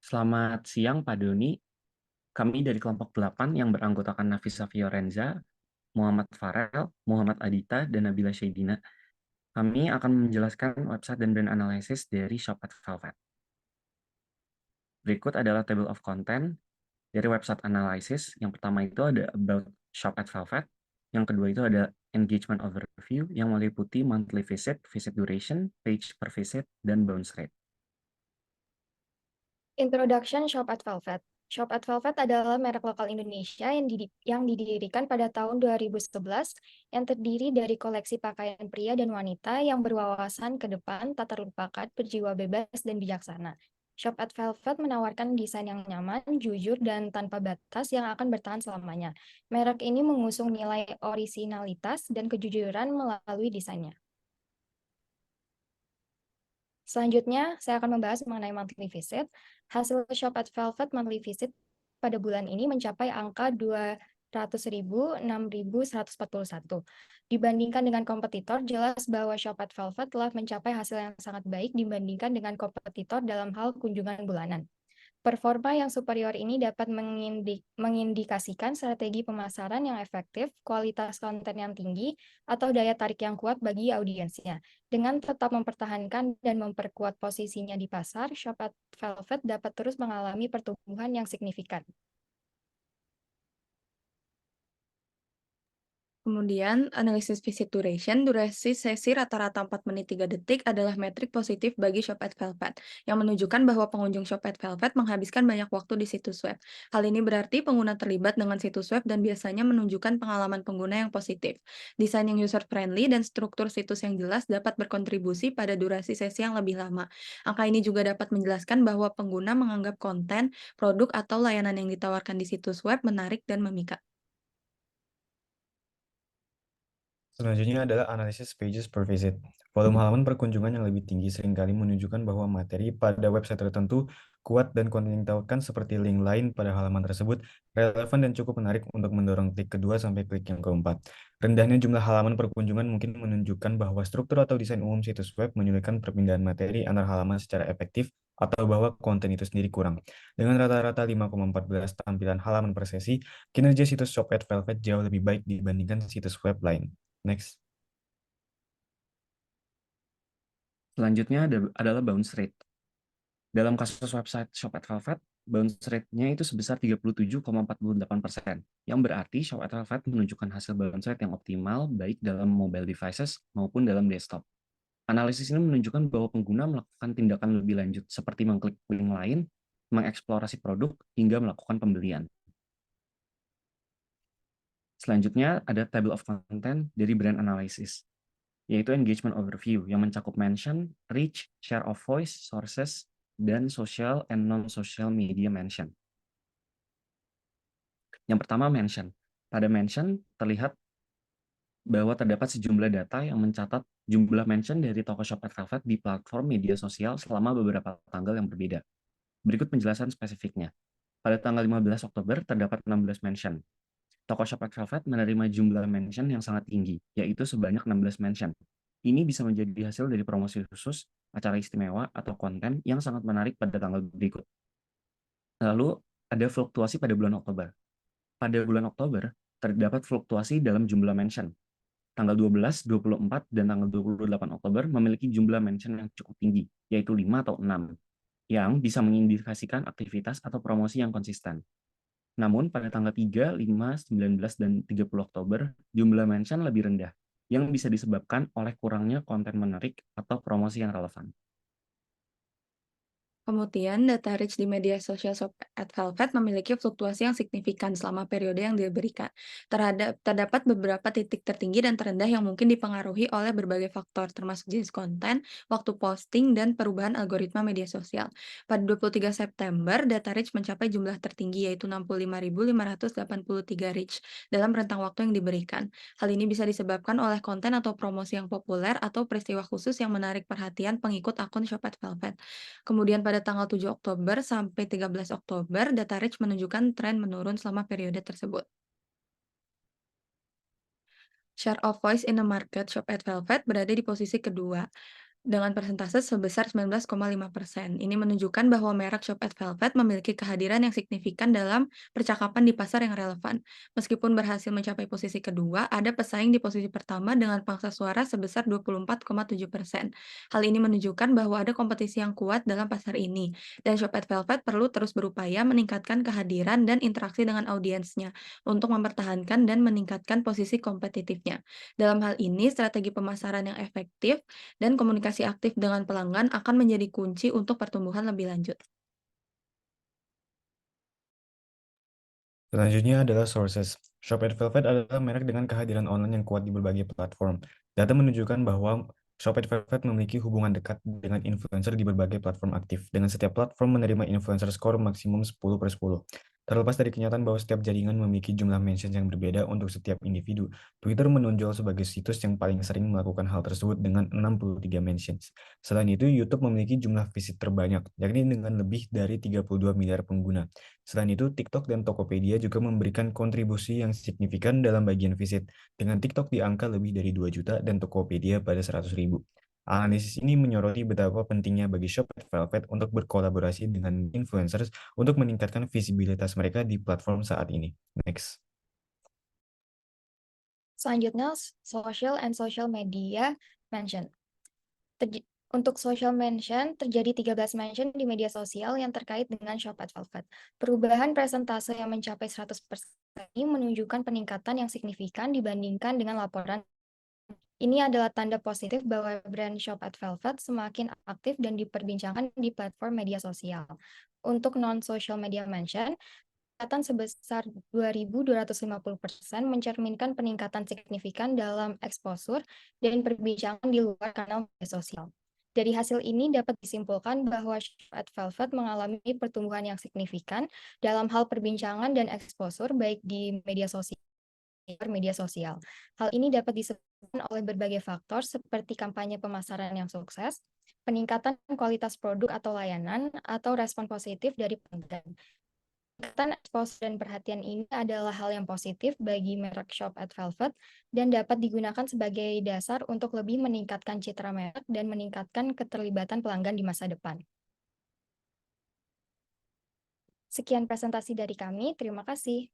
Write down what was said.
Selamat siang Pak Doni, kami dari kelompok 8 yang beranggotakan Nafisa Fiorenza, Muhammad Farel, Muhammad Adita, dan Nabila Syaidina. Kami akan menjelaskan website dan brand analysis dari Shop at Velvet. Berikut adalah table of content dari website analysis. Yang pertama itu ada About Shop at Velvet. Yang kedua itu ada Engagement Overview yang meliputi monthly visit, visit duration, page per visit, dan bounce rate. Introduction Shop at Velvet. Shop at Velvet adalah merek lokal Indonesia yang didirikan pada tahun 2011 yang terdiri dari koleksi pakaian pria dan wanita yang berwawasan ke depan, tak terlupakan, berjiwa bebas dan bijaksana. Shop at Velvet menawarkan desain yang nyaman, jujur, dan tanpa batas yang akan bertahan selamanya. Merek ini mengusung nilai orisinalitas dan kejujuran melalui desainnya. Selanjutnya, saya akan membahas mengenai monthly visit. Hasil Shop at Velvet monthly visit pada bulan ini mencapai angka 200.006.141. Dibandingkan dengan kompetitor, jelas bahwa Shop at Velvet telah mencapai hasil yang sangat baik dibandingkan dengan kompetitor dalam hal kunjungan bulanan. Performa yang superior ini dapat mengindikasikan strategi pemasaran yang efektif, kualitas konten yang tinggi, atau daya tarik yang kuat bagi audiensnya. Dengan tetap mempertahankan dan memperkuat posisinya di pasar, Shop at Velvet dapat terus mengalami pertumbuhan yang signifikan. Kemudian, analisis visit duration, durasi sesi rata-rata 4 menit 3 detik adalah metrik positif bagi Shop at Velvet, yang menunjukkan bahwa pengunjung Shop at Velvet menghabiskan banyak waktu di situs web. Hal ini berarti pengguna terlibat dengan situs web dan biasanya menunjukkan pengalaman pengguna yang positif. Desain yang user-friendly dan struktur situs yang jelas dapat berkontribusi pada durasi sesi yang lebih lama. Angka ini juga dapat menjelaskan bahwa pengguna menganggap konten, produk, atau layanan yang ditawarkan di situs web menarik dan memikat. Selanjutnya adalah analisis pages per visit. Volume halaman perkunjungan yang lebih tinggi seringkali menunjukkan bahwa materi pada website tertentu kuat dan konten yang ditawarkan seperti link lain pada halaman tersebut relevan dan cukup menarik untuk mendorong klik kedua sampai klik yang keempat. Rendahnya jumlah halaman perkunjungan mungkin menunjukkan bahwa struktur atau desain umum situs web menyulitkan perpindahan materi antar halaman secara efektif atau bahwa konten itu sendiri kurang. Dengan rata-rata 5,14 tampilan halaman per sesi, kinerja situs Shop at Velvet jauh lebih baik dibandingkan situs web lain. Next. Selanjutnya adalah bounce rate. Dalam kasus website Shop at Velvet, bounce rate-nya itu sebesar 37,48%, yang berarti Shop at Velvet menunjukkan hasil bounce rate yang optimal baik dalam mobile devices maupun dalam desktop. Analisis ini menunjukkan bahwa pengguna melakukan tindakan lebih lanjut seperti mengklik link lain, mengeksplorasi produk, hingga melakukan pembelian. Selanjutnya ada table of content dari brand analysis, yaitu engagement overview yang mencakup mention, reach, share of voice, sources, dan social and non-social media mention. Yang pertama mention. Pada mention terlihat bahwa terdapat sejumlah data yang mencatat jumlah mention dari toko Shop at Velvet di platform media sosial selama beberapa tanggal yang berbeda. Berikut penjelasan spesifiknya. Pada tanggal 15 Oktober terdapat 16 mention. Toko Shop at Velvet menerima jumlah mention yang sangat tinggi, yaitu sebanyak 16 mention. Ini bisa menjadi hasil dari promosi khusus, acara istimewa, atau konten yang sangat menarik pada tanggal berikut. Lalu, ada fluktuasi pada bulan Oktober. Pada bulan Oktober, terdapat fluktuasi dalam jumlah mention. Tanggal 12, 24, dan tanggal 28 Oktober memiliki jumlah mention yang cukup tinggi, yaitu 5 atau 6, yang bisa mengindikasikan aktivitas atau promosi yang konsisten. Namun, pada tanggal 3, 5, 19, dan 30 Oktober, jumlah mention lebih rendah, yang bisa disebabkan oleh kurangnya konten menarik atau promosi yang relevan. Kemudian, data reach di media sosial Shop at Velvet memiliki fluktuasi yang signifikan selama periode yang diberikan. Terdapat beberapa titik tertinggi dan terendah yang mungkin dipengaruhi oleh berbagai faktor, termasuk jenis konten, waktu posting, dan perubahan algoritma media sosial. Pada 23 September, data reach mencapai jumlah tertinggi, yaitu 65.583 reach dalam rentang waktu yang diberikan. Hal ini bisa disebabkan oleh konten atau promosi yang populer atau peristiwa khusus yang menarik perhatian pengikut akun Shop at Velvet. Kemudian pada tanggal 7 Oktober sampai 13 Oktober, data reach menunjukkan tren menurun selama periode tersebut. Share of voice in the market, Shop at Velvet berada di posisi kedua dengan persentase sebesar 19,5%. Ini menunjukkan bahwa merek Shop at Velvet memiliki kehadiran yang signifikan dalam percakapan di pasar yang relevan. Meskipun berhasil mencapai posisi kedua, ada pesaing di posisi pertama dengan pangsa suara sebesar 24,7%. Hal ini menunjukkan bahwa ada kompetisi yang kuat dalam pasar ini, dan Shop at Velvet perlu terus berupaya meningkatkan kehadiran dan interaksi dengan audiensnya untuk mempertahankan dan meningkatkan posisi kompetitifnya. Dalam hal ini, strategi pemasaran yang efektif dan komunikasi aktif dengan pelanggan akan menjadi kunci untuk pertumbuhan lebih lanjut. Selanjutnya adalah sources. Shop at Velvet adalah merek dengan kehadiran online yang kuat di berbagai platform. Data menunjukkan bahwa Shop at Velvet memiliki hubungan dekat dengan influencer di berbagai platform aktif, dengan setiap platform menerima influencer skor maksimum 10/10. Terlepas dari kenyataan bahwa setiap jaringan memiliki jumlah mentions yang berbeda untuk setiap individu, Twitter menonjol sebagai situs yang paling sering melakukan hal tersebut dengan 63 mentions. Selain itu, YouTube memiliki jumlah visit terbanyak, yakni dengan lebih dari 32 miliar pengguna. Selain itu, TikTok dan Tokopedia juga memberikan kontribusi yang signifikan dalam bagian visit, dengan TikTok di angka lebih dari 2 juta dan Tokopedia pada 100.000. Analisis ini menyoroti betapa pentingnya bagi Shop at Velvet untuk berkolaborasi dengan influencers untuk meningkatkan visibilitas mereka di platform saat ini. Next. Selanjutnya, social and social media mention. Untuk social mention, terjadi 13 mention di media sosial yang terkait dengan Shop at Velvet. Perubahan presentase yang mencapai 100% ini menunjukkan peningkatan yang signifikan dibandingkan dengan laporan. Ini adalah tanda positif bahwa brand Shop at Velvet semakin aktif dan diperbincangkan di platform media sosial. Untuk non-social media mention, peningkatan sebesar 2.250% mencerminkan peningkatan signifikan dalam exposure dan perbincangan di luar kanal media sosial. Dari hasil ini dapat disimpulkan bahwa Shop at Velvet mengalami pertumbuhan yang signifikan dalam hal perbincangan dan exposure baik di media sosial. Hal ini dapat disebabkan oleh berbagai faktor seperti kampanye pemasaran yang sukses, peningkatan kualitas produk atau layanan, atau respon positif dari pelanggan. Peningkatan exposure dan perhatian ini adalah hal yang positif bagi merek Shop at Velvet dan dapat digunakan sebagai dasar untuk lebih meningkatkan citra merek dan meningkatkan keterlibatan pelanggan di masa depan. Sekian presentasi dari kami, terima kasih.